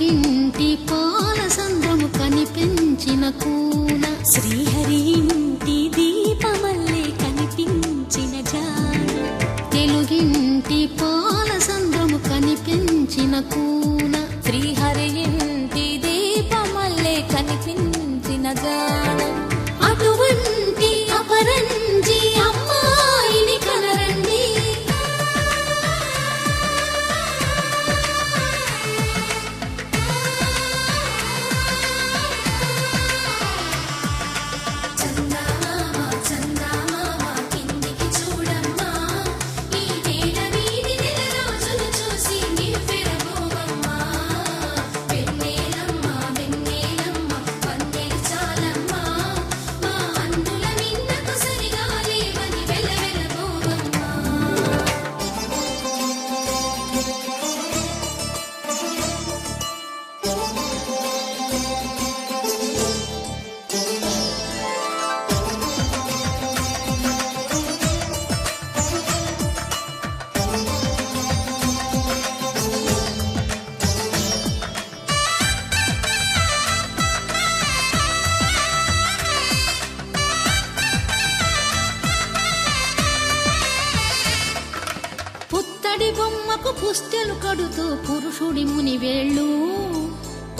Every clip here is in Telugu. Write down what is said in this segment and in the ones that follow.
తెలుగింటి పాలసంద్రము కనిపించిన కూన శ్రీహరి ఇంటి దీపమల్లే కనిపించిన జాన తెలుగింటి పాలసంద్రము కనిపించిన కూన శ్రీహరి ఇంటి దీపమల్లే కనిపించిన జాన అటువంటి అపరంజి అమ్మాయిని కనరండి. పుత్తడి బొమ్మకు పుస్తెలు కడుతూ పురుషుడి ముని వేళ్ళు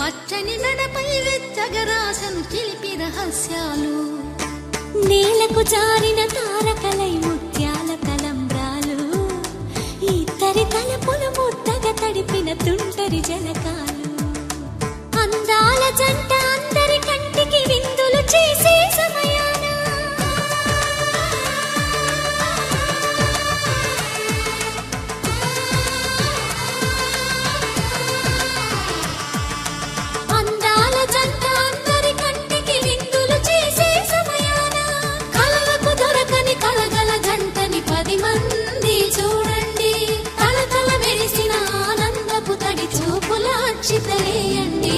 పచ్చని నడపై వెచ్చగరాసను చిలిపి రహస్యాలు నేలకు జారిన తారకలై ముత్యాల తలంబ్రాలు ఇద్దరి తలపులు ముద్దగా తడిపిన తుంటరి జలకాలు అందాల జంట అందరి కంటికి విందులు చేసే సమయాన అందాల జంట అందరి కంటికి విందులు చేసే సమయాన కలలకు దొరకని కలగల జంటని 10 మంది చూడండి. తలతల మెరిసిన ఆనందపు తడి చూపుల అక్షితలేయండి.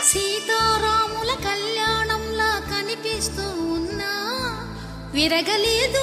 సీతారాముల కళ్యాణంలా కనిపిస్తూ ఉన్నా విరగలేదు